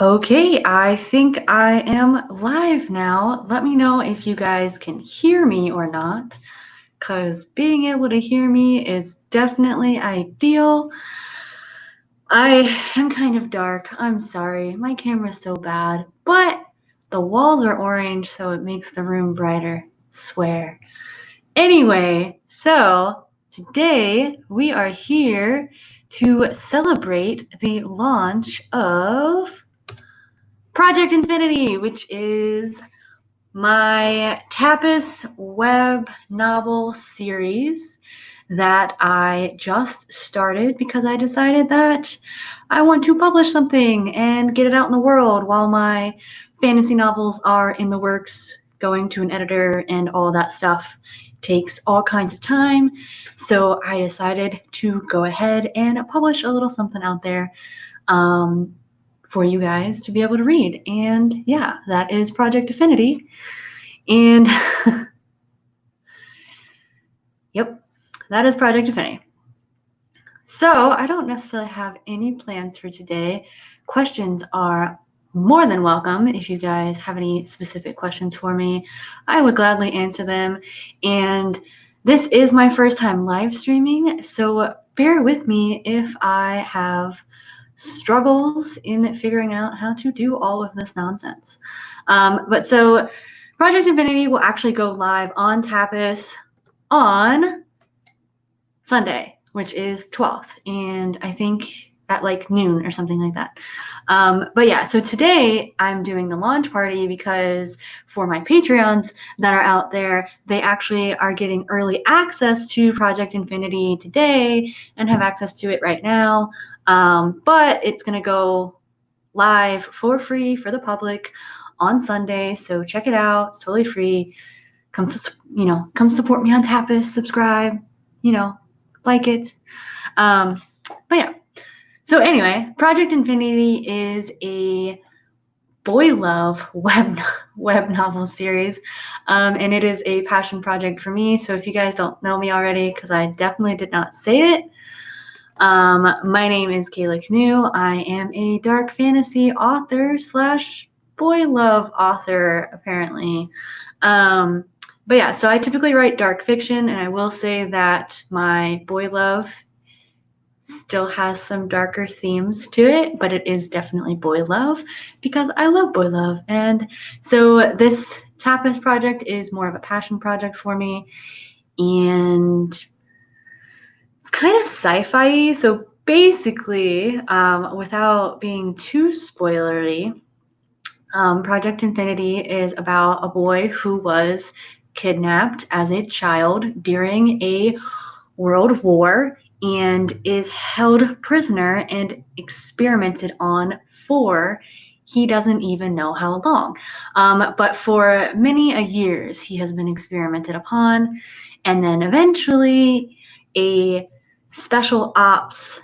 Okay, I think I am live now. Let me know if you guys can hear me or not, because being able to hear me is definitely ideal. I am kind of dark. I'm sorry. My camera's so bad, but the walls are orange, so it makes the room brighter. Swear. Anyway, so today we are here to celebrate the launch of Project Infinity, which is my Tapas web novel series that I just started because I decided that I want to publish something and get it out in the world while my fantasy novels are in the works. Going to an editor and all that stuff takes all kinds of time. So I decided to go ahead and publish a little something out there. For you guys to be able to read. And yeah, that is Project Affinity. And yep, that is Project Affinity. So I don't necessarily have any plans for today. Questions are more than welcome. If you guys have any specific questions for me, I would gladly answer them. And this is my first time live streaming, so bear with me if I have struggles in figuring out how to do all of this nonsense. But so Project Infinity will actually go live on Tapas on Sunday, which is 12th, and I think at like noon or something like that. But yeah, so today I'm doing the launch party because for my Patreons that are out there, they actually are getting early access to Project Infinity today and have access to it right now. But it's going to go live for free for the public on Sunday, so check it out. It's totally free. Come support me on Tapas, subscribe, like it. But yeah. So anyway, Project Infinity is a boy love web novel series, and it is a passion project for me. So if you guys don't know me already, because I definitely did not say it, my name is Kayla Canoe. I am a dark fantasy author / boy love author, apparently. But yeah, so I typically write dark fiction, and I will say that my boy love still has some darker themes to it, but it is definitely boy love because I love boy love. And so this Tapas project is more of a passion project for me, and it's kind of sci-fi. So basically, without being too spoilery, Project Infinity is about a boy who was kidnapped as a child during a world war and is held prisoner and experimented on for he doesn't even know how long. But for many a years, he has been experimented upon, and then eventually a special ops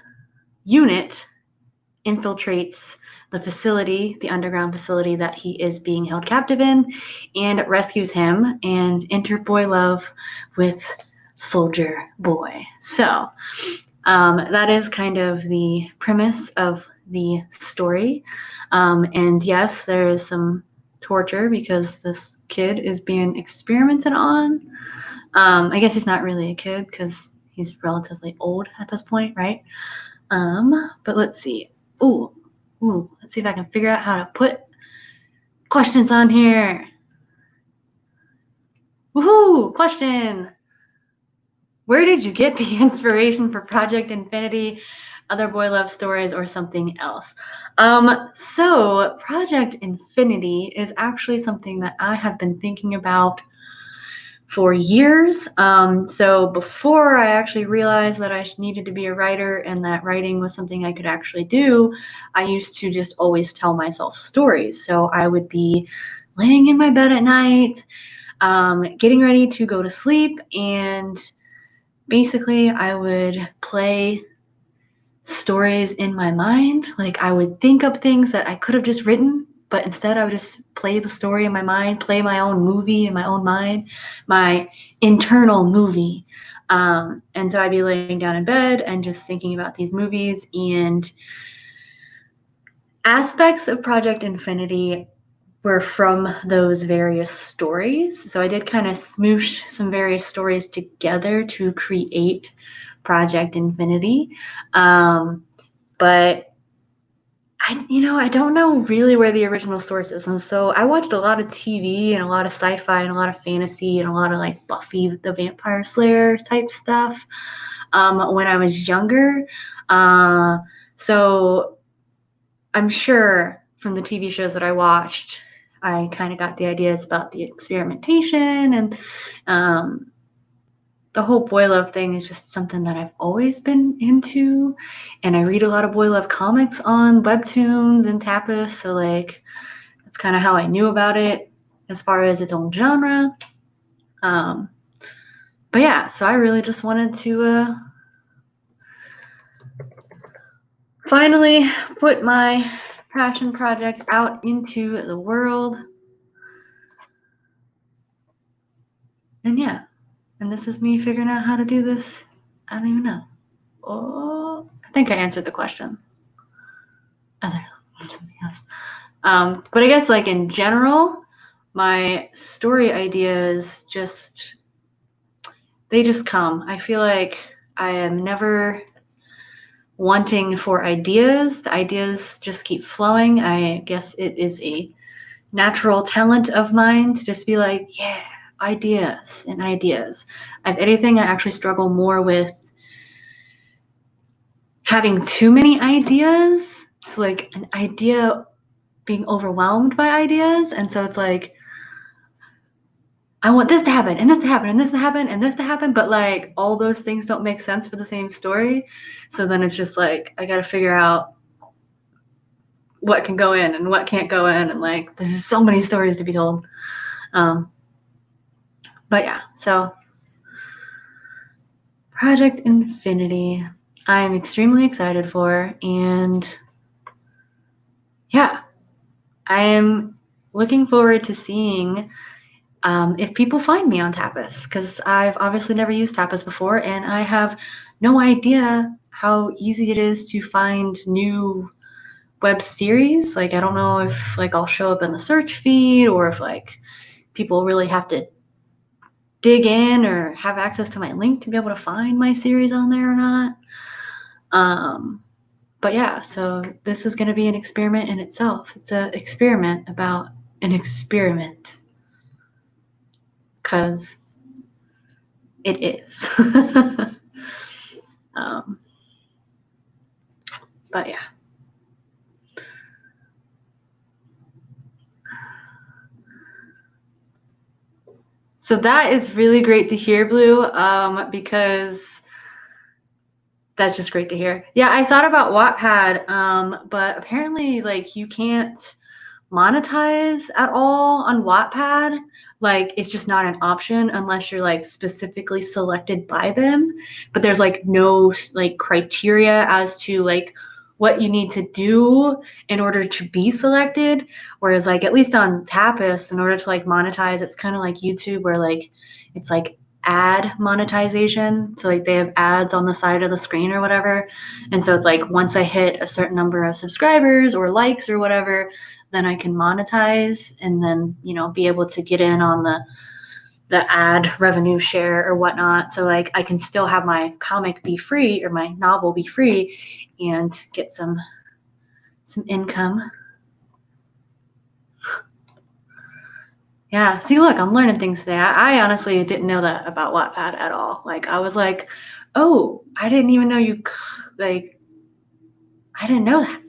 unit infiltrates the facility, the underground facility that he is being held captive in, and rescues him and enter boy love with soldier boy. So that is kind of the premise of the story. And yes, there is some torture because this kid is being experimented on. I guess he's not really a kid because he's relatively old at this point, right? But let's see. Ooh, let's see if I can figure out how to put questions on here. Woohoo! Question. Where did you get the inspiration for Project Infinity, other boy love stories, or something else? So Project Infinity is actually something that I have been thinking about for years. So before I actually realized that I needed to be a writer and that writing was something I could actually do, I used to just always tell myself stories. So I would be laying in my bed at night, getting ready to go to sleep, and basically I would play stories in my mind. Like I would think up things that I could have just written, but instead I would just play the story in my mind, play my own movie in my own mind, my internal movie. And so I'd be laying down in bed and just thinking about these movies. And aspects of Project Infinity were from those various stories. So I did kind of smoosh some various stories together to create Project Infinity. But I don't know really where the original source is. And so I watched a lot of TV and a lot of sci-fi and a lot of fantasy and a lot of like Buffy the Vampire Slayer type stuff when I was younger. So I'm sure from the TV shows that I watched, I kind of got the ideas about the experimentation and the whole boy love thing is just something that I've always been into. And I read a lot of boy love comics on webtoons and Tapas. So like that's kind of how I knew about it as far as its own genre. But yeah, so I really just wanted to finally put my passion project out into the world. And yeah, and this is me figuring out how to do this. I don't even know. Oh, I think I answered the question. Other something else. But I guess like in general, my story ideas they just come. I feel like I am never wanting for ideas. The ideas just keep flowing. I guess it is a natural talent of mine to just be like, yeah, ideas and ideas. If anything, I actually struggle more with having too many ideas. It's like an idea being overwhelmed by ideas. And so it's like, I want this to happen and this to happen and this to happen and this to happen, but like all those things don't make sense for the same story. So then it's just like I got to figure out what can go in and what can't go in, and like there's just so many stories to be told. But yeah, so Project Infinity, I'm extremely excited for, and yeah, I am looking forward to seeing if people find me on Tapas, because I've obviously never used Tapas before, and I have no idea how easy it is to find new web series. Like, I don't know if like I'll show up in the search feed or if like people really have to dig in or have access to my link to be able to find my series on there or not. But yeah, so this is going to be an experiment in itself. It's an experiment about an experiment. Because it is. But yeah. So that is really great to hear, Blue, because that's just great to hear. Yeah, I thought about Wattpad, but apparently, like, you can't monetize at all on Wattpad. Like, it's just not an option unless you're like specifically selected by them. But there's like no like criteria as to like what you need to do in order to be selected. Whereas like at least on Tapas, in order to like monetize, it's kind of like YouTube where like it's like ad monetization. So like they have ads on the side of the screen or whatever. And so it's like once I hit a certain number of subscribers or likes or whatever, then I can monetize and then, be able to get in on the ad revenue share or whatnot. So like I can still have my comic be free or my novel be free and get some income. Yeah, see, look, I'm learning things today. I honestly didn't know that about Wattpad at all. Like, I was like, oh, I didn't even know like, I didn't know that.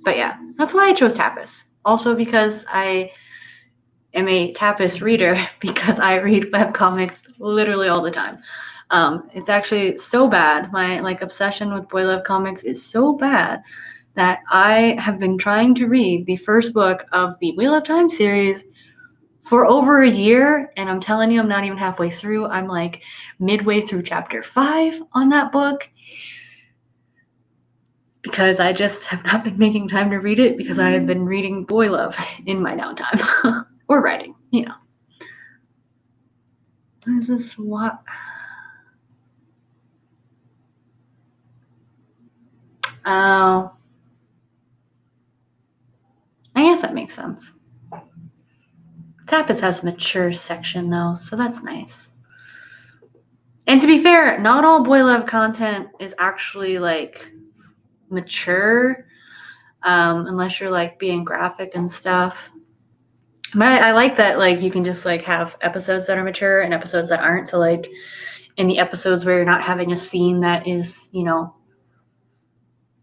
But yeah, that's why I chose Tapas. Also because I am a Tapas reader because I read webcomics literally all the time. It's actually so bad. My like obsession with boy love comics is so bad that I have been trying to read the first book of the Wheel of Time series for over a year, and I'm telling you, I'm not even halfway through. I'm like midway through chapter 5 on that book because I just have not been making time to read it because I have been reading boy love in my downtime or writing, What is this? What? Oh, guess that makes sense. Tapas has a mature section though, so that's nice. And to be fair, not all boy love content is actually like mature, unless you're like being graphic and stuff. But I like that like you can just like have episodes that are mature and episodes that aren't. So like in the episodes where you're not having a scene that is, you know,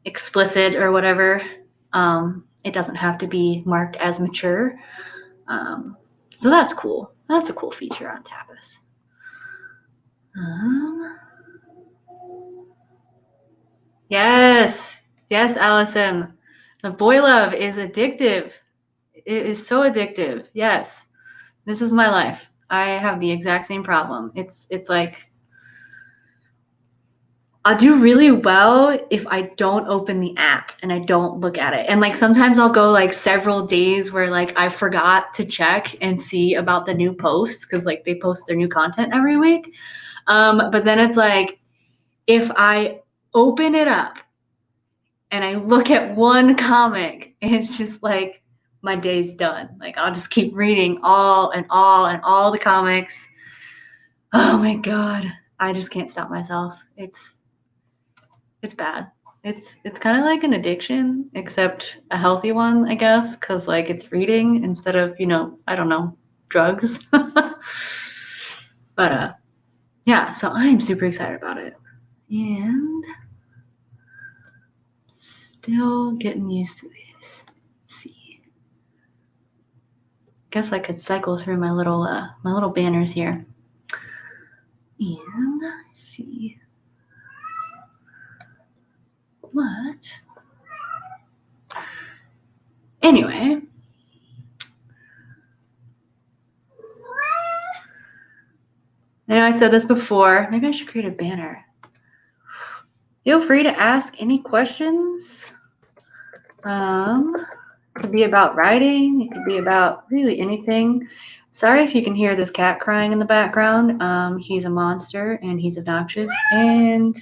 explicit or whatever, it doesn't have to be marked as mature. So that's cool. That's a cool feature on Tapas. Yes, Allison. The boy love is addictive. It is so addictive. Yes, this is my life. I have the exact same problem. It's like I'll do really well if I don't open the app and I don't look at it. And like sometimes I'll go like several days where like I forgot to check and see about the new posts because like they post their new content every week. But then it's like if I open it up and I look at one comic, it's just like my day's done. Like I'll just keep reading all the comics. Oh my God. I just can't stop myself. It's bad. It's kind of like an addiction, except a healthy one, I guess, because like it's reading instead of, you know, I don't know, drugs. But yeah, so I'm super excited about it. And still getting used to this. Let's see. Guess I could cycle through my little banners here. And let's see. What? Anyway. I know I said this before. Maybe I should create a banner. Feel free to ask any questions. It could be about writing. It could be about really anything. Sorry if you can hear this cat crying in the background. He's a monster and he's obnoxious. And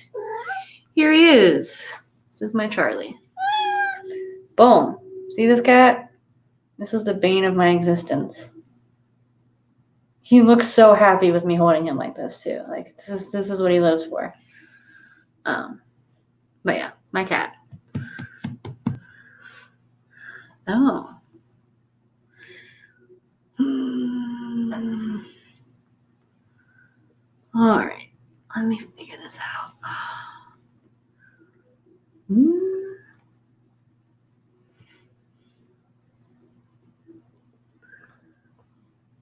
here he is. This is my Charlie. Boom. See this cat? This is the bane of my existence. He looks so happy with me holding him like this too. Like this is what he lives for. But yeah, my cat. Oh. All right. Let me figure this out.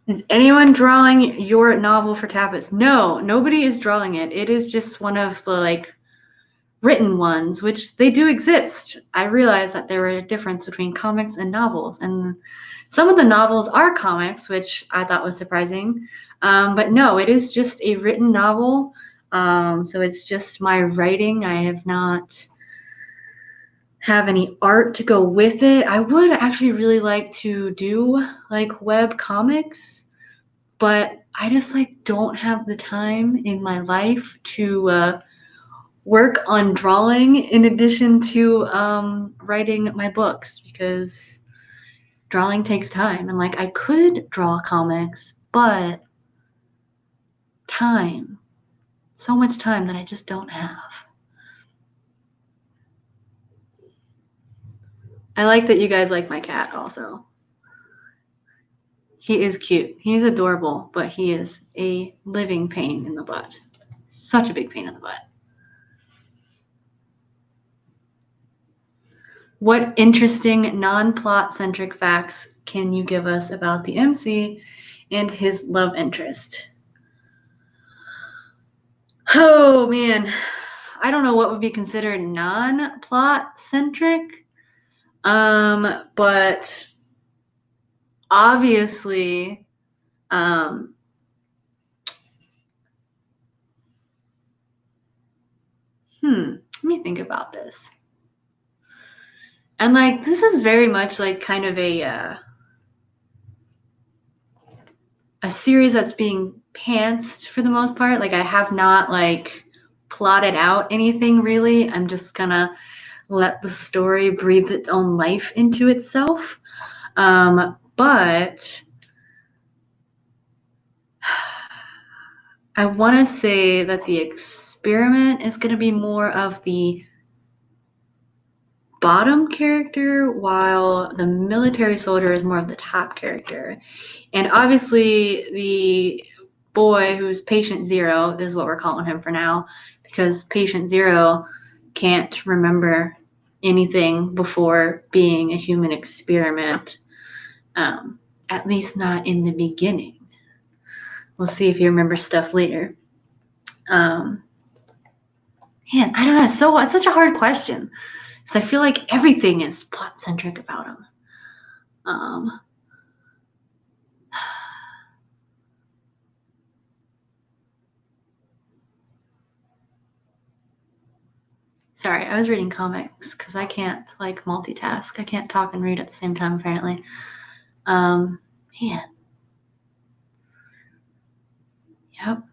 Is anyone drawing your novel for Tapas? No, nobody is drawing it. It is just one of the like written ones, which they do exist. I realized that there were a difference between comics and novels, and some of the novels are comics, which I thought was surprising. But no, it is just a written novel. So it's just my writing. I have not have any art to go with it. I would actually really like to do like web comics, but I just like don't have the time in my life to work on drawing in addition to writing my books, because drawing takes time. And like I could draw comics, but time, so much time that I just don't have. I like that you guys like my cat also. He is cute. He's adorable, but he is a living pain in the butt. Such a big pain in the butt. What interesting non-plot centric facts can you give us about the MC and his love interest? Oh man, I don't know what would be considered non-plot centric. But obviously, let me think about this. And like, this is very much like kind of a series that's being pantsed for the most part. Like I have not like plotted out anything really. I'm just gonna let the story breathe its own life into itself. But I want to say that the experiment is going to be more of the bottom character, while the military soldier is more of the top character. And obviously, the boy who's patient zero is what we're calling him for now, because patient zero can't remember anything before being a human experiment, at least not in the beginning. We'll see if he remembers stuff later. Man, I don't know. It's such a hard question because I feel like everything is plot centric about him. Sorry, I was reading comics because I can't like multitask. I can't talk and read at the same time apparently. Man. Yep.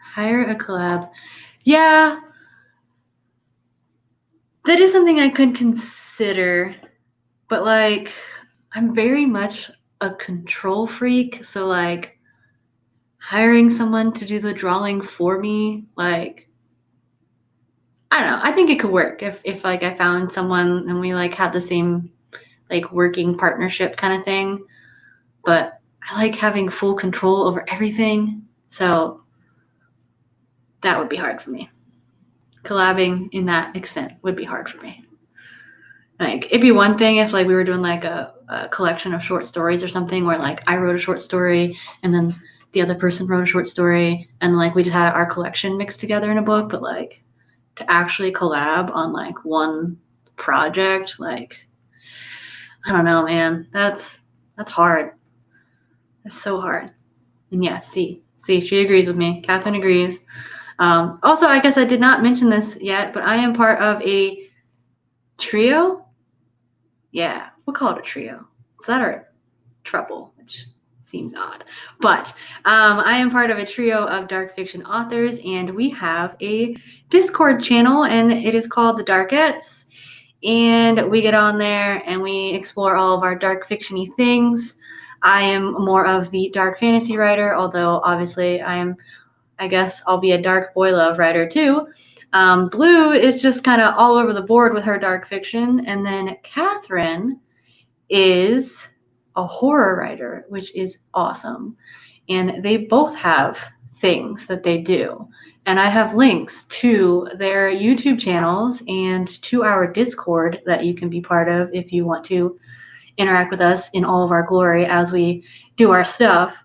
Hire a collab. Yeah, that is something I could consider, but like I'm very much a control freak, so like hiring someone to do the drawing for me, like I don't know, I think it could work if like I found someone and we like had the same like working partnership kind of thing, but I like having full control over everything, so that would be hard for me. Collabing in that extent would be hard for me. Like it'd be one thing if like we were doing like a collection of short stories or something where like I wrote a short story and then the other person wrote a short story and like we just had our collection mixed together in a book, but like to actually collab on like one project, like I don't know, man. That's hard. It's so hard. And yeah, see, she agrees with me. Catherine agrees. Also, I guess I did not mention this yet, but I am part of a trio. Yeah, we'll call it a trio. Is that our trouble? Which seems odd. But I am part of a trio of dark fiction authors, and we have a Discord channel, and it is called The Darkettes. And we get on there and we explore all of our dark fiction-y things. I am more of the dark fantasy writer, although obviously I guess I'll be a dark boy love writer too. Blue is just kind of all over the board with her dark fiction. And then Catherine is a horror writer, which is awesome. And they both have things that they do. And I have links to their YouTube channels and to our Discord that you can be part of if you want to interact with us in all of our glory as we do our stuff.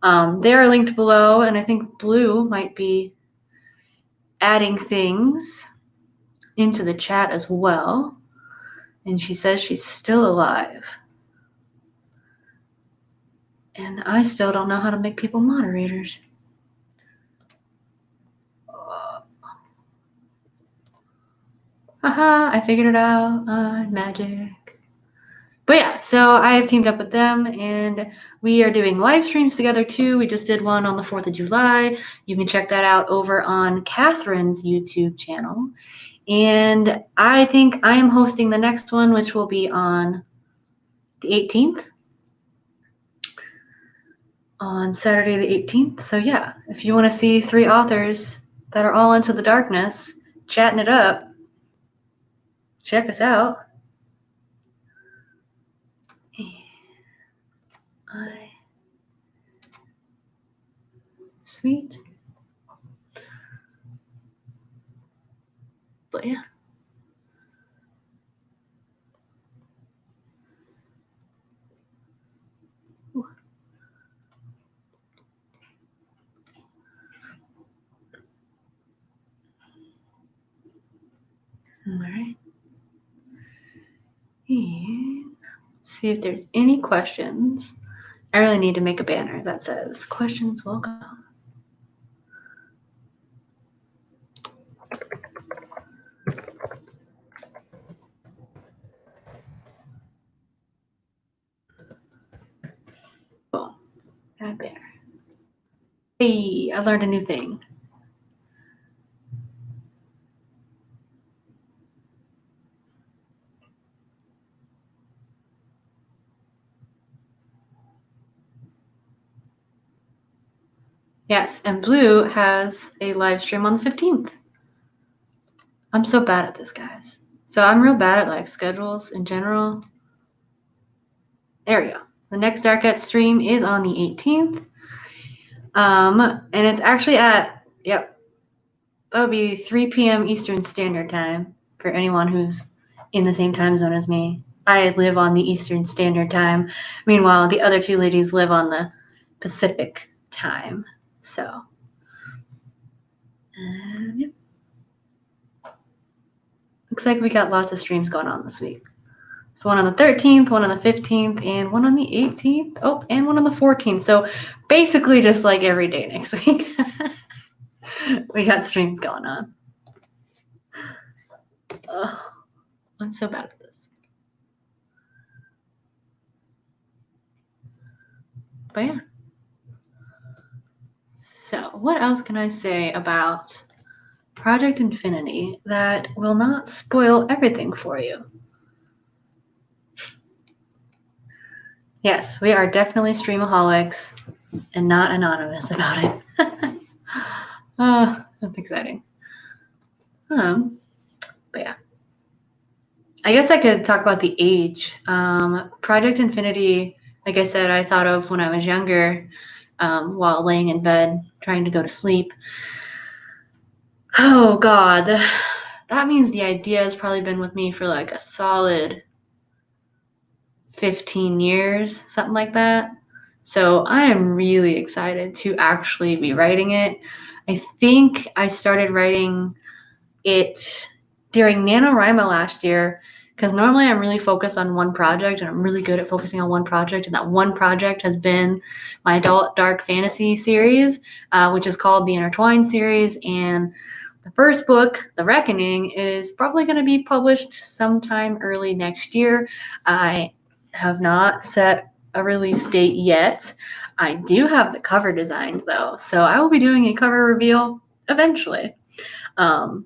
They are linked below, and I think Blue might be adding things into the chat as well. And she says she's still alive. And I still don't know how to make people moderators. Haha, I figured it out. Magic. But yeah, so I have teamed up with them and we are doing live streams together too. We just did one on the 4th of July. You can check that out over on Catherine's YouTube channel. And I think I am hosting the next one, which will be on the 18th. On Saturday the 18th. So yeah, if you want to see 3 authors that are all into the darkness, chatting it up, check us out. Sweet. But yeah. Ooh. All right. And see if there's any questions. I really need to make a banner that says questions welcome. Boom. Add banner. Hey, I learned a new thing. Yes, and Blue has a live stream on the 15th. I'm so bad at this, guys. So I'm real bad at like schedules in general. There we go. The next Darkette stream is on the 18th. And it's actually at, yep, that would be 3 p.m. Eastern Standard Time for anyone who's in the same time zone as me. I live on the Eastern Standard Time. Meanwhile, the other two ladies live on the Pacific time. So, yep. Looks like we got lots of streams going on this week. So one on the 13th, one on the 15th, and one on the 18th. Oh, and one on the 14th. So basically just like every day next week. We got streams going on. I'm so bad at this. But yeah. So what else can I say about Project Infinity that will not spoil everything for you? Yes, we are definitely streamaholics and not anonymous about it. That's exciting. But yeah. I guess I could talk about the age. Project Infinity, like I said, I thought of when I was younger, while laying in bed trying to go to sleep. Oh God, that means the idea has probably been with me for like a solid 15 years, something like that. So I am really excited to actually be writing it. I think I started writing it during NaNoWriMo last year, because normally I'm really focused on one project and I'm really good at focusing on one project, and that one project has been my adult dark fantasy series, which is called the Intertwined series. And the first book, The Reckoning, is probably going to be published sometime early next year. I have not set a release date yet. I do have the cover designed though, so I will be doing a cover reveal eventually. But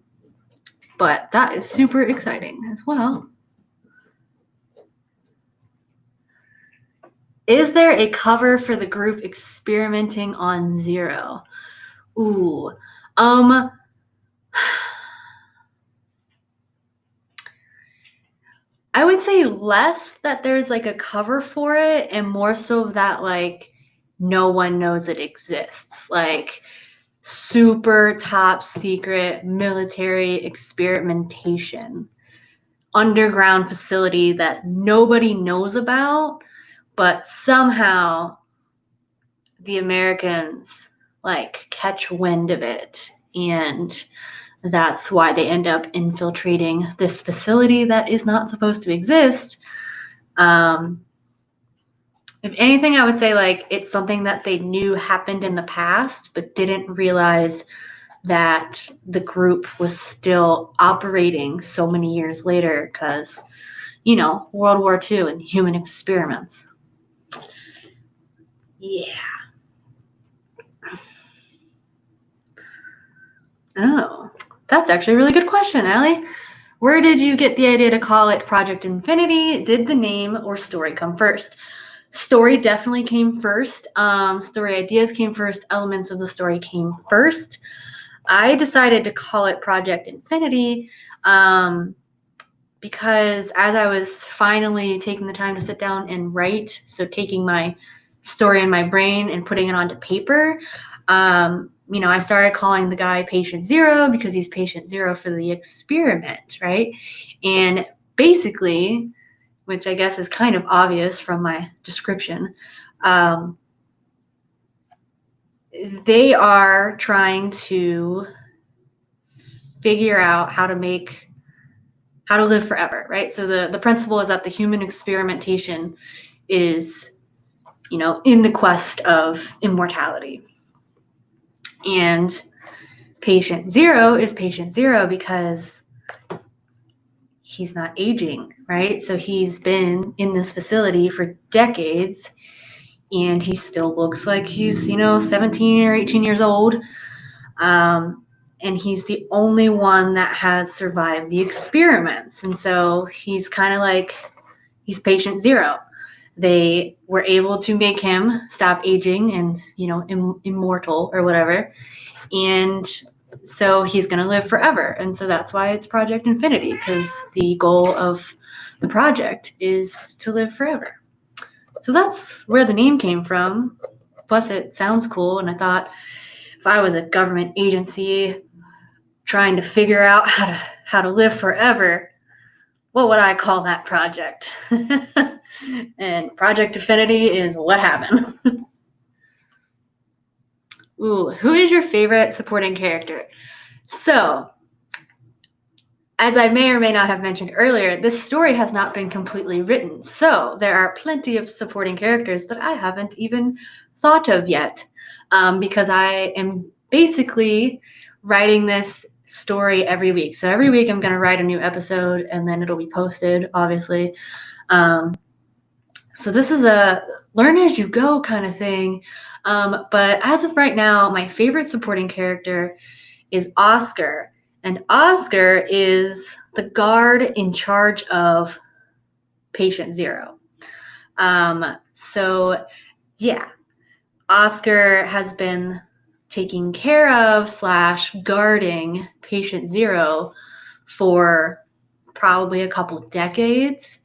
that is super exciting as well. Is there a cover for the group experimenting on Zero? Ooh. I would say less that there's like a cover for it and more so that like no one knows it exists. Like super top secret military experimentation underground facility that nobody knows about, but somehow the Americans like catch wind of it, and that's why they end up infiltrating this facility that is not supposed to exist. If anything, I would say like it's something that they knew happened in the past, but didn't realize that the group was still operating so many years later because, you know, World War II and human experiments. Yeah. Oh, that's actually a really good question, Allie. Where did you get the idea to call it Project Infinity? Did the name or story come first? Story definitely came first. Story ideas came first. Elements of the story came first. I decided to call it Project Infinity because as I was finally taking the time to sit down and write, so taking my story in my brain and putting it onto paper, you know, I started calling the guy Patient Zero because he's Patient Zero for the experiment, right? And basically, which I guess is kind of obvious from my description, they are trying to figure out how to live forever, right? So the principle is that the human experimentation is, you know, in the quest of immortality. And Patient Zero is Patient Zero because he's not aging, right? So he's been in this facility for decades and he still looks like he's, 17 or 18 years old. And he's the only one that has survived the experiments. And so he's kind of like, he's patient zero. They were able to make him stop aging and, immortal or whatever. And so he's going to live forever. And so that's why it's Project Infinity, because the goal of the project is to live forever. So that's where the name came from. Plus, it sounds cool. And I thought if I was a government agency trying to figure out how to live forever, what would I call that project? And Project Affinity is what happened. Ooh, who is your favorite supporting character? So, as I may or may not have mentioned earlier, this story has not been completely written. So there are plenty of supporting characters that I haven't even thought of yet, because I am basically writing this story every week. So every week I'm going to write a new episode, and then it'll be posted, obviously. So this is a learn as you go kind of thing. But as of right now, my favorite supporting character is Oscar. And Oscar is the guard in charge of Patient Zero. So yeah, Oscar has been taking care of / guarding Patient Zero for probably a couple decades.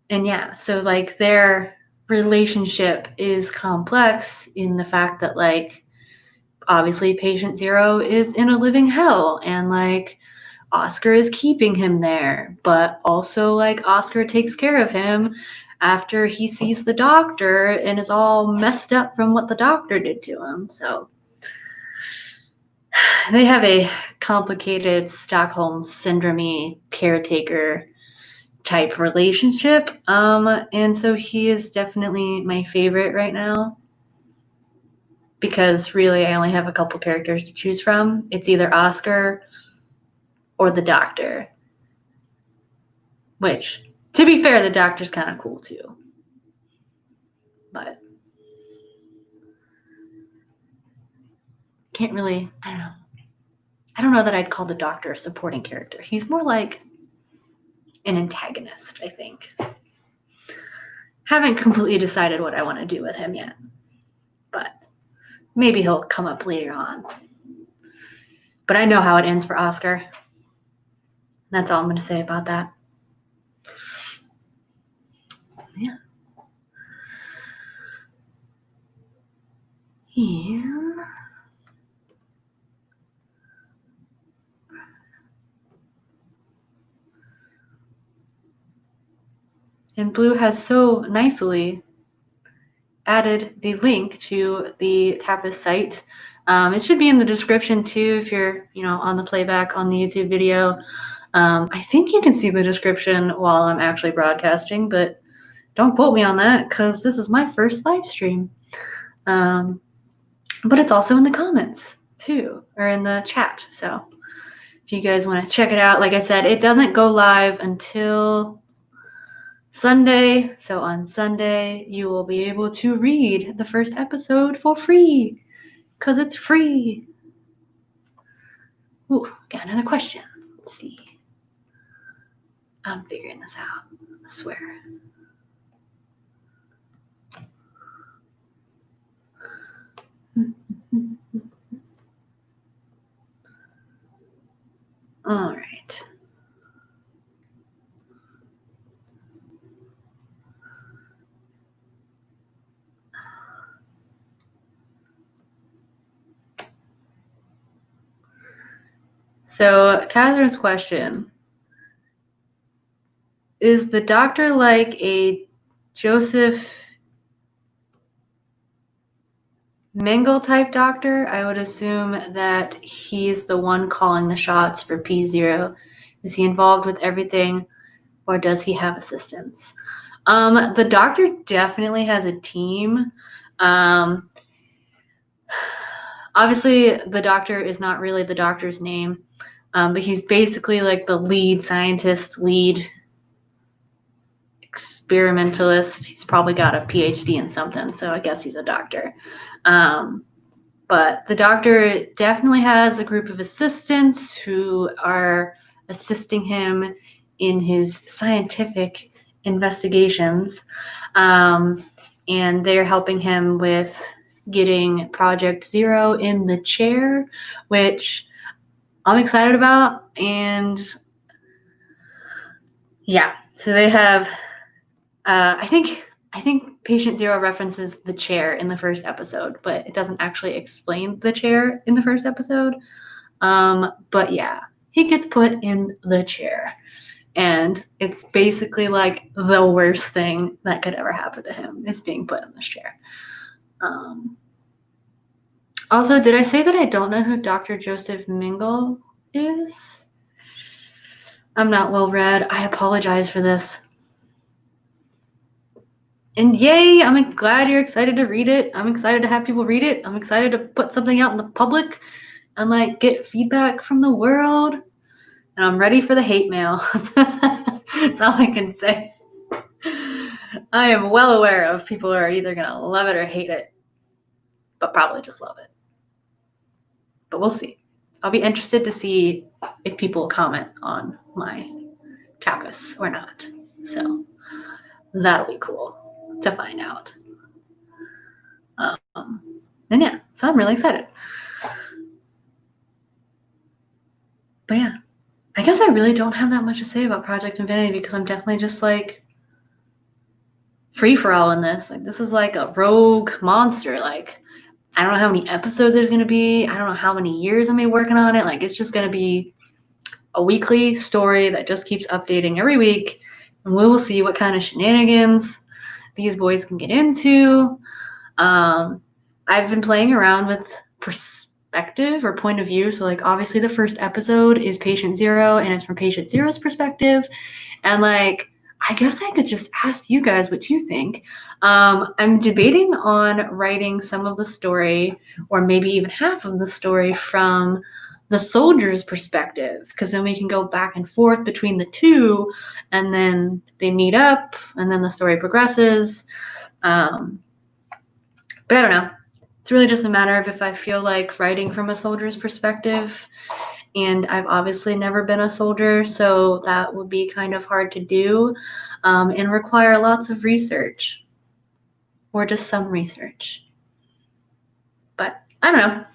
And yeah, so like their relationship is complex in the fact that like obviously Patient Zero is in a living hell, and like Oscar is keeping him there, but also like Oscar takes care of him after he sees the doctor and is all messed up from what the doctor did to him. So they have a complicated Stockholm syndrome caretaker type relationship. And so he is definitely my favorite right now, because really I only have a couple characters to choose from. It's either Oscar or the doctor, which, to be fair, the doctor's kind of cool too. But can't really, I don't know. I don't know that I'd call the doctor a supporting character. He's more like an antagonist, I think. Haven't completely decided what I want to do with him yet, but maybe he'll come up later on. But I know how it ends for Oscar. That's all I'm going to say about that. Yeah. Yeah. And Blue has so nicely added the link to the Tapas site. It should be in the description too if you're, on the playback on the YouTube video. I think you can see the description while I'm actually broadcasting, but don't quote me on that because this is my first live stream. But it's also in the comments too, or in the chat. So if you guys want to check it out, like I said, it doesn't go live until Sunday. So on Sunday, you will be able to read the first episode for free because it's free. Ooh, got another question. Let's see. I'm figuring this out, I swear. All right. So Catherine's question, is the doctor like a Joseph Mengele type doctor? I would assume that he's the one calling the shots for P0. Is he involved with everything, or does he have assistants? The doctor definitely has a team. Obviously, the doctor is not really the doctor's name, but he's basically like the lead scientist, lead experimentalist. He's probably got a PhD in something, so I guess he's a doctor. But the doctor definitely has a group of assistants who are assisting him in his scientific investigations. And they're helping him with getting Project Zero in the chair, which I'm excited about. And yeah, so they have, I think Patient Zero references the chair in the first episode, but it doesn't actually explain the chair in the first episode. But yeah, he gets put in the chair. And it's basically like the worst thing that could ever happen to him is being put in this chair. Also, did I say that I don't know who Dr. Joseph Mingle is? I'm not well read. I apologize for this. And yay, I'm glad you're excited to read it. I'm excited to have people read it. I'm excited to put something out in the public and like get feedback from the world. And I'm ready for the hate mail. That's all I can say. I am well aware of people who are either going to love it or hate it, but probably just love it. But we'll see. I'll be interested to see if people comment on my tapas or not. So that'll be cool to find out. And yeah, so I'm really excited. But yeah, I guess I really don't have that much to say about Project Infinity because I'm definitely just like free for all in this. Like this is like a rogue monster. Like I don't know how many episodes there's gonna be. I don't know how many years I'm gonna be working on it. Like it's just gonna be a weekly story that just keeps updating every week, and we will see what kind of shenanigans these boys can get into. I've been playing around with perspective or point of view. So like obviously the first episode is Patient Zero and it's from Patient Zero's perspective. And like I guess I could just ask you guys what you think. I'm debating on writing some of the story or maybe even half of the story from the soldier's perspective, because then we can go back and forth between the two and then they meet up and then the story progresses. But I don't know. It's really just a matter of if I feel like writing from a soldier's perspective. And I've obviously never been a soldier, so that would be kind of hard to do and require lots of research or just some research. But I don't know.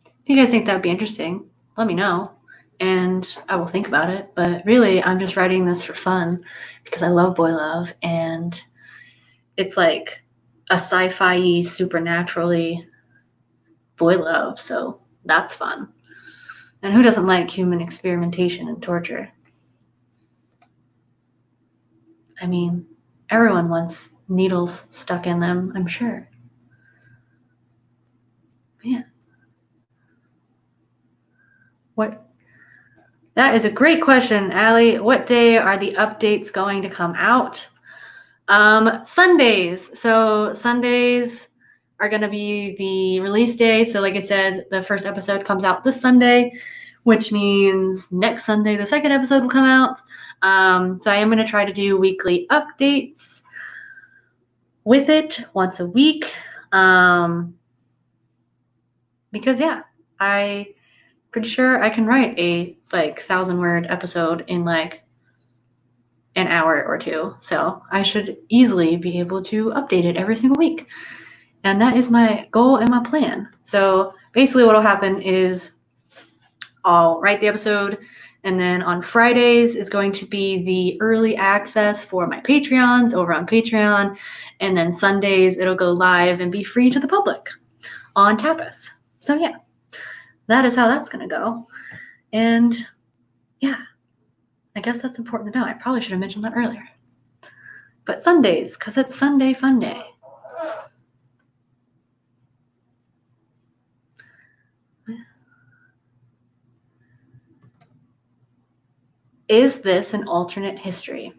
If you guys think that would be interesting, let me know and I will think about it. But really, I'm just writing this for fun because I love boy love and it's like a sci-fi supernaturally boy love, so that's fun. And who doesn't like human experimentation and torture? I mean, everyone wants needles stuck in them, I'm sure. Yeah. What? That is a great question, Allie. What day are the updates going to come out? Sundays. So Sundays are going to be the release day. So like I said, the first episode comes out this Sunday, which means next Sunday the second episode will come out. So I am going to try to do weekly updates with it once a week. Because yeah, I'm pretty sure I can write a like 1,000-word episode in like an hour or two. So I should easily be able to update it every single week. And that is my goal and my plan. So basically what will happen is I'll write the episode and then on Fridays is going to be the early access for my Patreons over on Patreon. And then Sundays it'll go live and be free to the public on Tapas. So yeah, that is how that's going to go. And yeah, I guess that's important to know. I probably should have mentioned that earlier. But Sundays, because it's Sunday Fun Day. Is this an alternate history?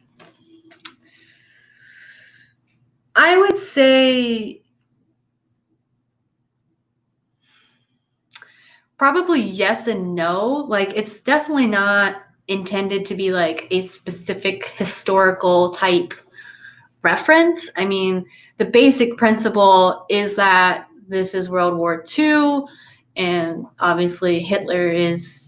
I would say probably yes and no. Like it's definitely not intended to be like a specific historical type reference. I mean, the basic principle is that this is World War II, and obviously Hitler is,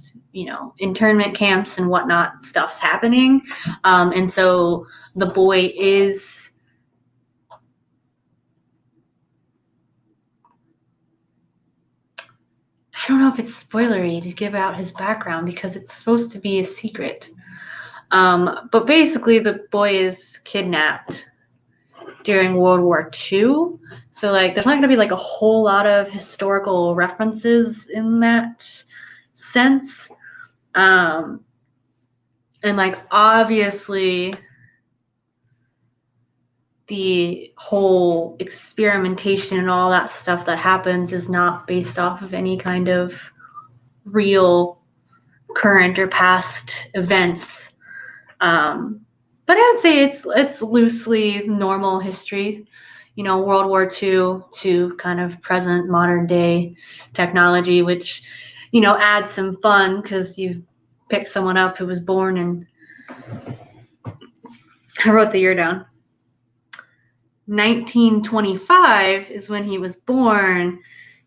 internment camps and whatnot, stuff's happening. And so the boy is, I don't know if it's spoilery to give out his background because it's supposed to be a secret. But basically the boy is kidnapped during World War II. So like there's not going to be like a whole lot of historical references in that sense. And like obviously the whole experimentation and all that stuff that happens is not based off of any kind of real current or past events. But I would say it's loosely normal history, World War II to kind of present modern day technology, which, adds some fun because you pick someone up who was born in, I wrote the year down, 1925 is when he was born.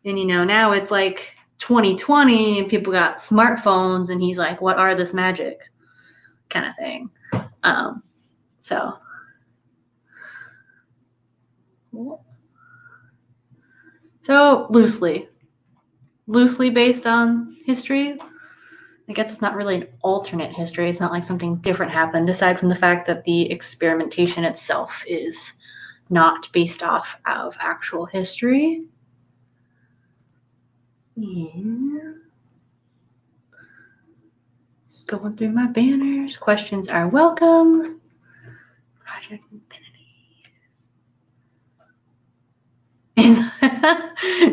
And, now it's like 2020 and people got smartphones and he's like, what are this magic kind of thing. So loosely based on history. I guess it's not really an alternate history. It's not like something different happened, aside from the fact that the experimentation itself is not based off of actual history. Yeah. Just going through my banners. Questions are welcome. Project Infinity.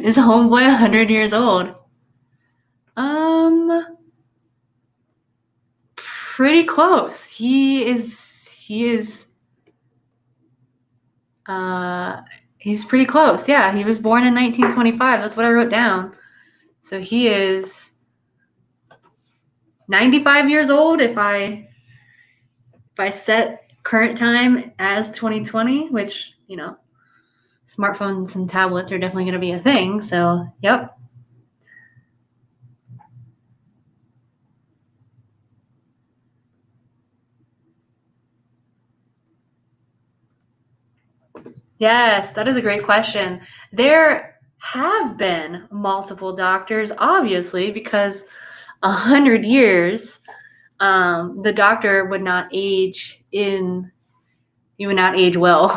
Is Homeboy 100 years old? Pretty close. He's pretty close. Yeah, he was born in 1925. That's what I wrote down. So he is 95 years old if I set current time as 2020, which, smartphones and tablets are definitely going to be a thing. So, yep. Yes, that is a great question. There have been multiple doctors, obviously, because 100 years, the doctor would not age well.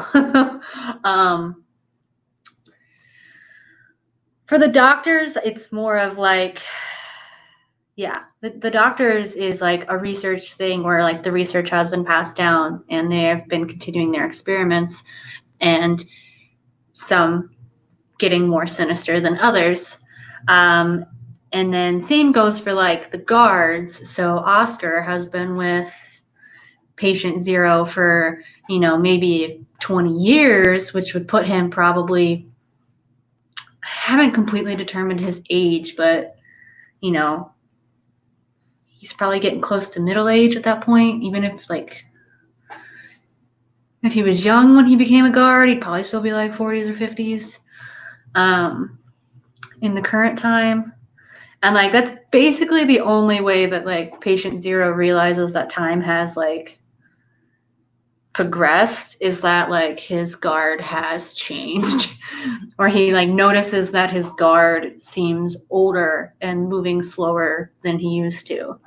For the doctors, it's more of like, yeah, the doctors is like a research thing where like the research has been passed down and they have been continuing their experiments, and some getting more sinister than others. And then same goes for like the guards. So Oscar has been with patient 0 for, maybe 20 years, which would put him probably, I haven't completely determined his age, but, he's probably getting close to middle age at that point. Even if he was young when he became a guard, he'd probably still be like 40s or 50s in the current time. And like that's basically the only way that like patient 0 realizes that time has like progressed, is that like his guard has changed or he like notices that his guard seems older and moving slower than he used to.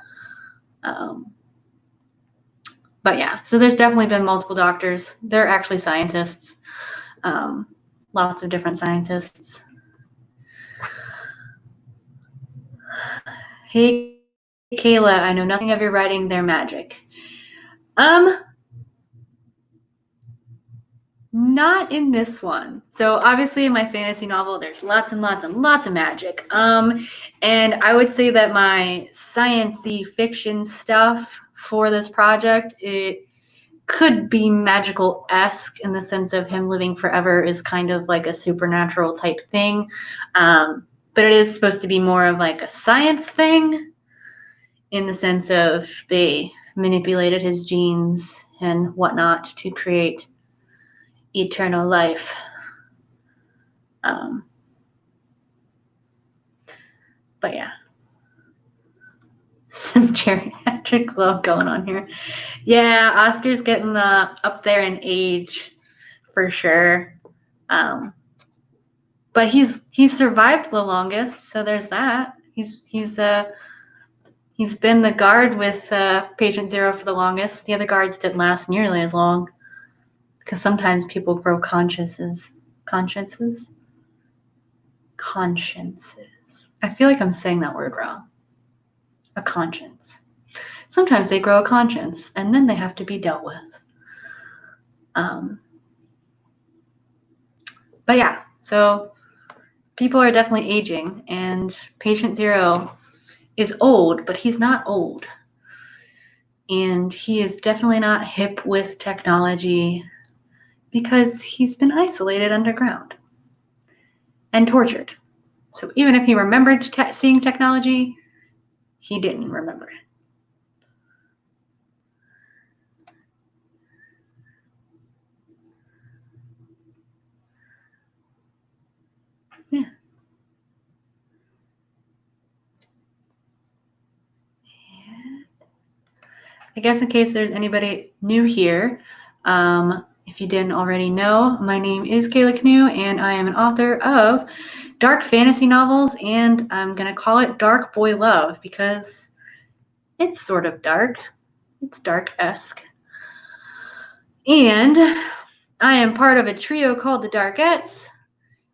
But yeah, so there's definitely been multiple doctors. They're actually scientists, lots of different scientists. Hey, Kayla, I know nothing of your writing. They're magic. Not in this one. So obviously in my fantasy novel, there's lots and lots and lots of magic. And I would say that my science-y fiction stuff for this project, it could be magical-esque in the sense of him living forever is kind of like a supernatural type thing. But it is supposed to be more of like a science thing in the sense of they manipulated his genes and whatnot to create eternal life. But yeah, some geriatric love going on here. Yeah, Oscar's getting up there in age for sure. But he's survived the longest, so there's that. He's been the guard with patient 0 for the longest. The other guards didn't last nearly as long because sometimes people grow consciences. I feel like I'm saying that word wrong. A conscience. Sometimes they grow a conscience and then they have to be dealt with. But yeah, so people are definitely aging, and patient 0 is old, but he's not old. And he is definitely not hip with technology because he's been isolated underground and tortured. So even if he remembered seeing technology, he didn't remember it. Yeah. I guess in case there's anybody new here, if you didn't already know, my name is Kayla Canoe, and I am an author of dark fantasy novels, and I'm going to call it Dark Boy Love because it's sort of dark. It's dark-esque. And I am part of a trio called the Darkettes.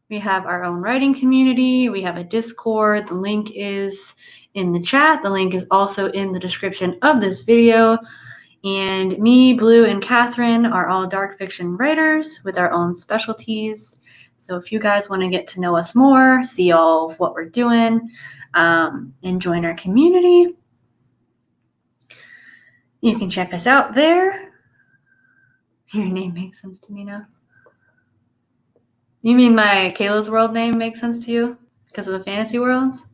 We have our own writing community. We have a Discord. The link is in the chat. The link is also in the description of this video. And me, Blue, and Catherine are all dark fiction writers with our own specialties. So if you guys want to get to know us more, see all of what we're doing, and join our community, you can check us out there. Your name makes sense to me now. You mean my Kayla's World name makes sense to you because of the fantasy worlds?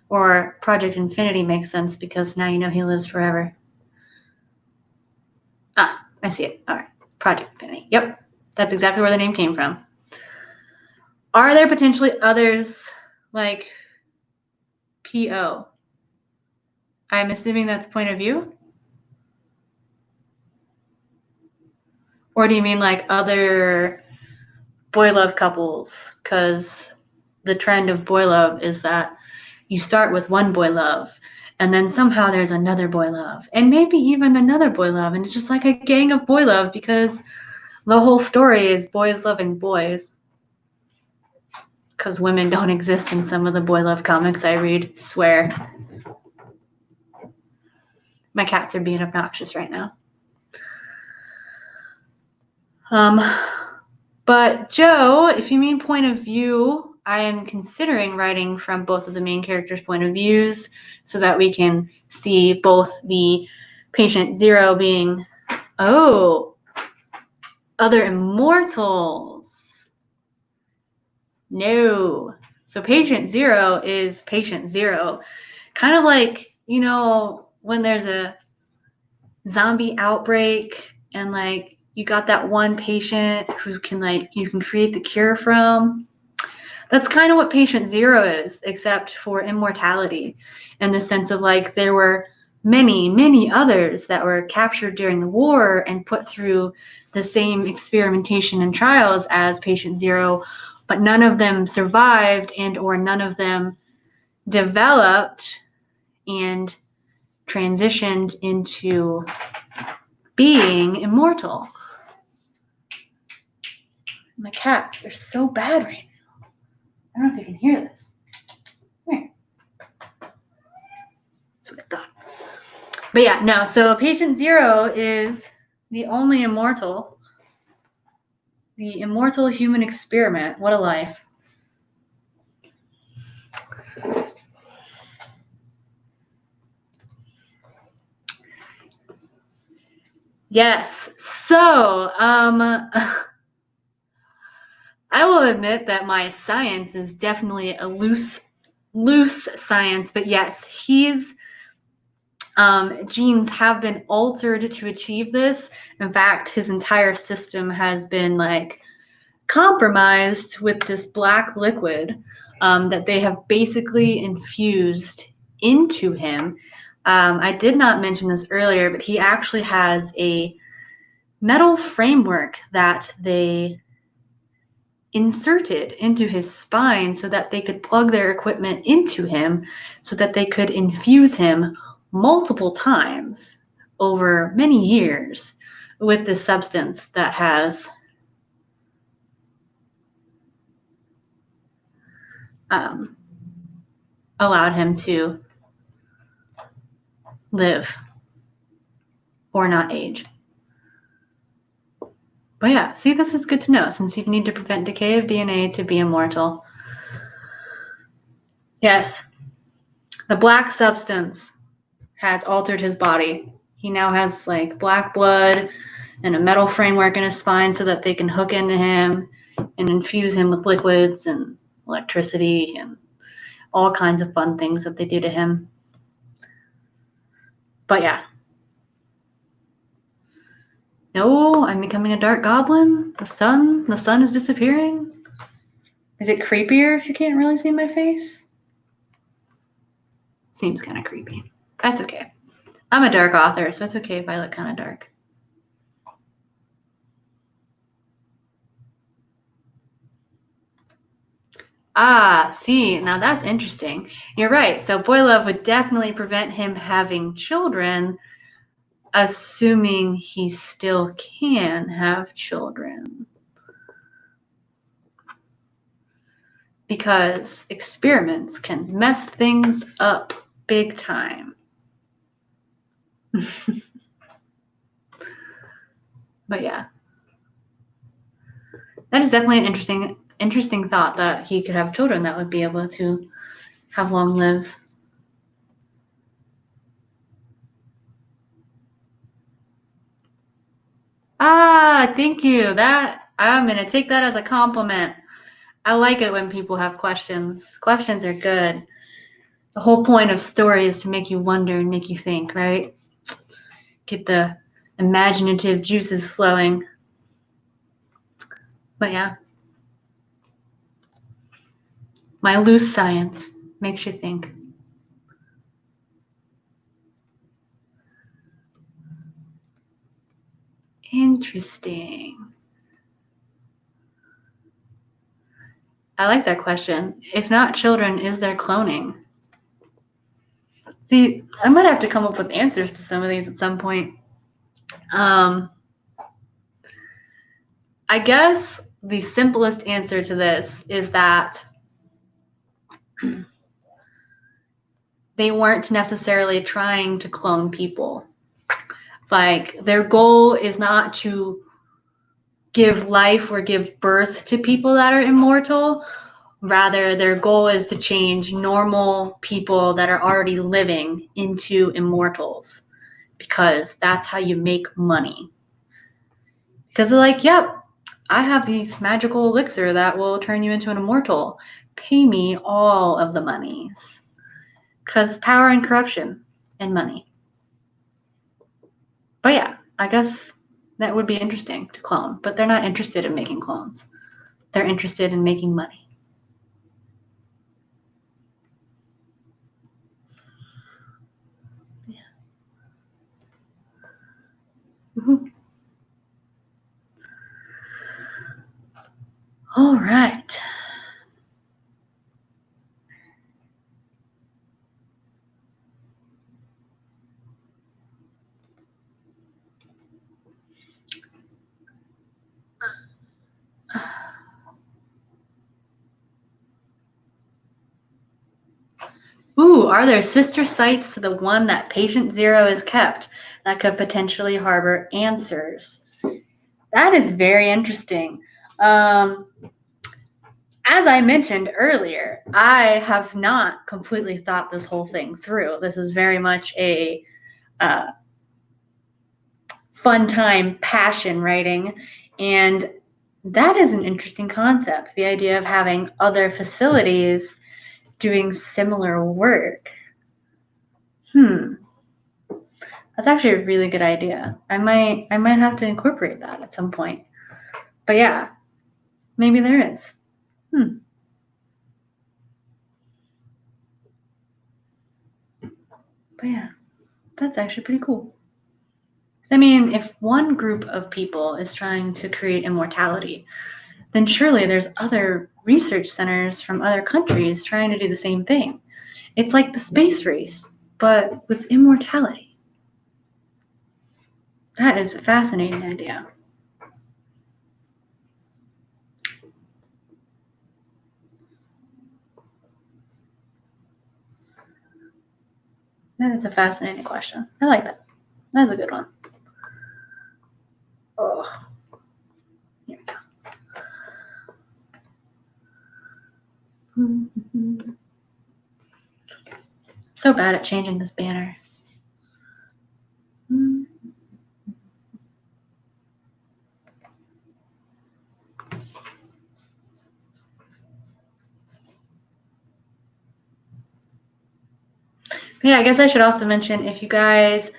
Or Project Infinity makes sense because now you know he lives forever? Ah, I see it. All right. Project Infinity. Yep. That's exactly where the name came from. Are there potentially others like PO? I'm assuming that's point of view? Or do you mean like other boy love couples? Because the trend of boy love is that you start with one boy love, and then somehow there's another boy love, and maybe even another boy love, and it's just like a gang of boy love because the whole story is boys loving boys. Because women don't exist in some of the boy love comics I read, swear. My cats are being obnoxious right now. But Joe, if you mean point of view, I am considering writing from both of the main characters' point of views so that we can see both the patient 0 being, other immortals. No. So patient 0 is patient 0. Kind of like, you know, when there's a zombie outbreak and like you got that one patient who can like you can create the cure from. That's kind of what patient 0 is, except for immortality, in the sense of like there were many others that were captured during the war and put through the same experimentation and trials as patient 0, but none of them survived and or none of them developed and transitioned into being immortal. My cats are so bad right now. I don't know if you can hear this. Here. That's what I thought. But yeah, no, so patient 0 is the only immortal. The immortal human experiment. What a life. Yes. So, I will admit that my science is definitely a loose science, but yes, his genes have been altered to achieve this. In fact, his entire system has been like compromised with this black liquid that they have basically infused into him. I did not mention this earlier, but he actually has a metal framework that they inserted into his spine so that they could plug their equipment into him so that they could infuse him multiple times over many years with this substance that has allowed him to live or not age. But yeah, see, this is good to know since you need to prevent decay of DNA to be immortal. Yes, the black substance has altered his body. He now has like black blood and a metal framework in his spine so that they can hook into him and infuse him with liquids and electricity and all kinds of fun things that they do to him. But yeah. No, I'm becoming a dark goblin. The sun is disappearing. Is it creepier if you can't really see my face? Seems kind of creepy. That's okay. I'm a dark author, so it's okay if I look kind of dark. Ah, see, now that's interesting. You're right. So boy love would definitely prevent him having children, assuming he still can have children. Because experiments can mess things up big time. But yeah. That is definitely an interesting thought that he could have children that would be able to have long lives. Ah, thank you. I'm gonna take that as a compliment. I like it when people have questions. Questions are good. The whole point of story is to make you wonder and make you think, right? Get the imaginative juices flowing. But yeah. My loose science makes you think. Interesting. I like that question. If not children, is there cloning? See, I might have to come up with answers to some of these at some point. I guess the simplest answer to this is that they weren't necessarily trying to clone people. Like, their goal is not to give life or give birth to people that are immortal. Rather, their goal is to change normal people that are already living into immortals, because that's how you make money. Because they're like, yep, I have this magical elixir that will turn you into an immortal. Pay me all of the monies. Because power and corruption and money. But yeah, I guess that would be interesting to clone. But they're not interested in making clones. They're interested in making money. Yeah. Mm-hmm. All right. Ooh, are there sister sites to the one that patient zero is kept that could potentially harbor answers? That is very interesting. As I mentioned earlier, I have not completely thought this whole thing through. This is very much a fun time passion writing, and that is an interesting concept, the idea of having other facilities doing similar work. That's actually a really good idea. I might have to incorporate that at some point. But yeah, Maybe there is. But yeah, that's actually pretty cool. I mean, if one group of people is trying to create immortality, then surely there's other research centers from other countries trying to do the same thing. It's like the space race, but with immortality. That is a fascinating idea. That is a fascinating question. I like that. That's a good one. Oh, here we go. So bad at changing this banner. Yeah, I guess I should also mention, if you guys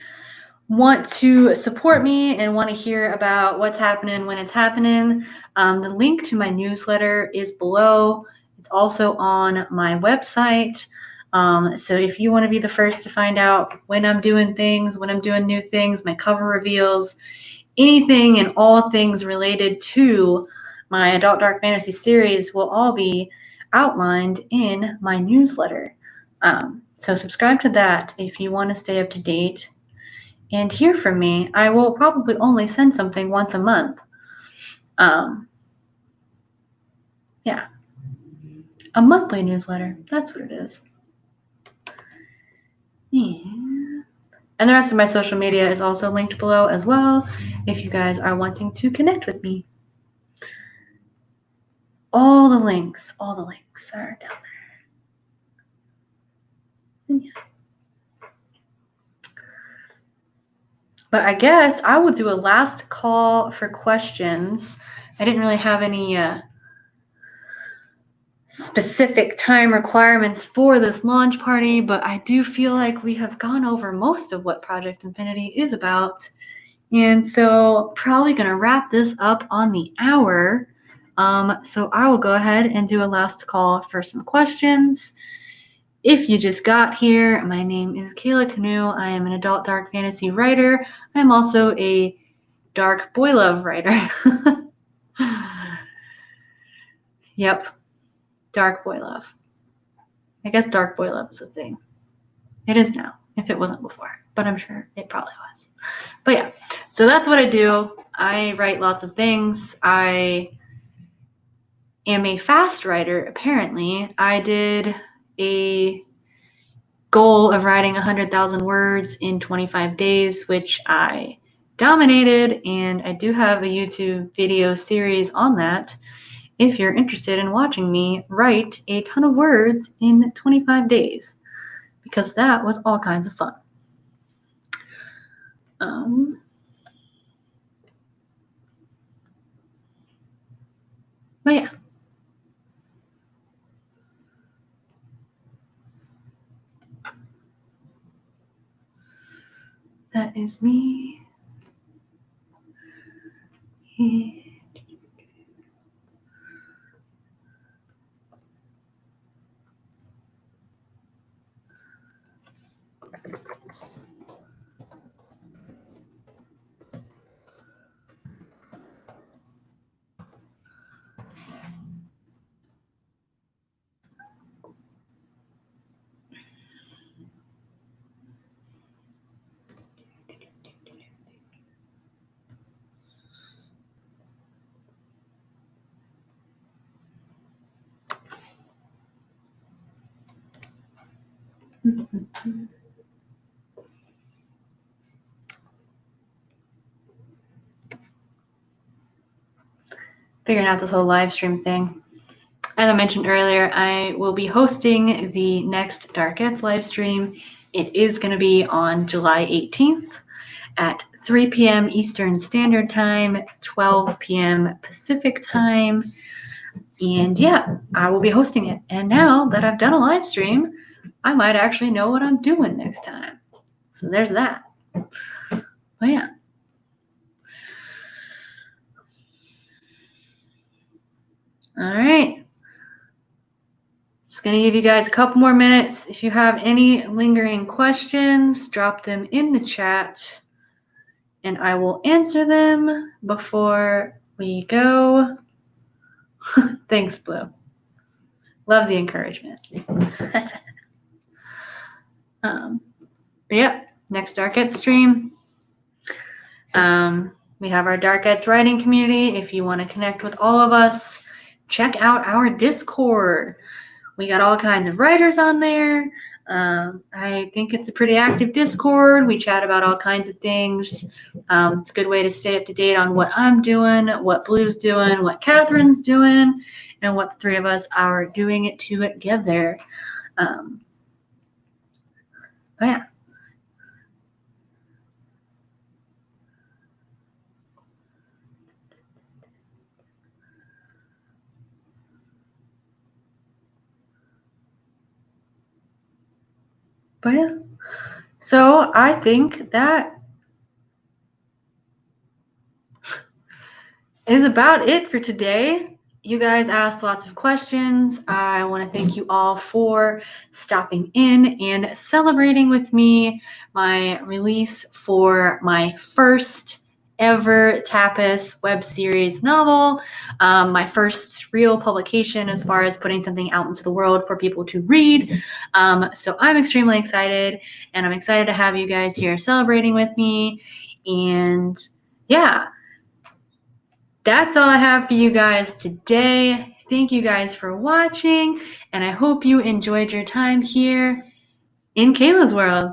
want to support me and want to hear about what's happening when it's happening, the link to my newsletter is below. It's also on my website. So if you want to be the first to find out when I'm doing things, when I'm doing new things, my cover reveals, anything and all things related to my Adult Dark Fantasy series will all be outlined in my newsletter. So subscribe to that if you want to stay up to date and hear from me. I will probably only send something once a month. Yeah, a monthly newsletter. That's what it is. Yeah. And the rest of my social media is also linked below as well, if you guys are wanting to connect with me. All the links are down there. Yeah. But I guess I will do a last call for questions. I didn't really have any specific time requirements for this launch party, but I do feel like we have gone over most of what Project Infinity is about. And so probably going to wrap this up on the hour. So I will go ahead and do a last call for some questions. If you just got here, my name is Kayla Canoe. I am an adult dark fantasy writer. I'm also a dark boy love writer. Yep, dark boy love. I guess dark boy love is a thing. It is now, if it wasn't before, but I'm sure it probably was. But yeah, so that's what I do. I write lots of things. I am a fast writer, apparently. I did a goal of writing 100,000 words in 25 days, which I dominated, and I do have a YouTube video series on that if you're interested in watching me write a ton of words in 25 days, because that was all kinds of fun. But yeah. That is me. Figuring out this whole live stream thing. As I mentioned earlier, I will be hosting the next Darkettes live stream. It is going to be on July 18th at 3 p.m. Eastern Standard Time, 12 p.m. Pacific Time. And yeah, I will be hosting it. And now that I've done a live stream, I might actually know what I'm doing next time. So there's that. But yeah. All right. Just going to give you guys a couple more minutes. If you have any lingering questions, drop them in the chat and I will answer them before we go. Thanks, Blue. Love the encouragement. But yeah, next Dark Ed stream. We have our Dark Eds writing community. If you want to connect with all of us, check out our Discord. We got all kinds of writers on there. I think it's a pretty active Discord. We chat about all kinds of things. It's a good way to stay up to date on what I'm doing, what Blue's doing, what Catherine's doing, and what the three of us are doing together. But yeah. But yeah. So I think that is about it for today. You guys asked lots of questions. I want to thank you all for stopping in and celebrating with me my release for my first ever Tapas web series novel, my first real publication as far as putting something out into the world for people to read. So I'm extremely excited, and I'm excited to have you guys here celebrating with me. And yeah, that's all I have for you guys today. Thank you guys for watching, and I hope you enjoyed your time here in Kayla's world.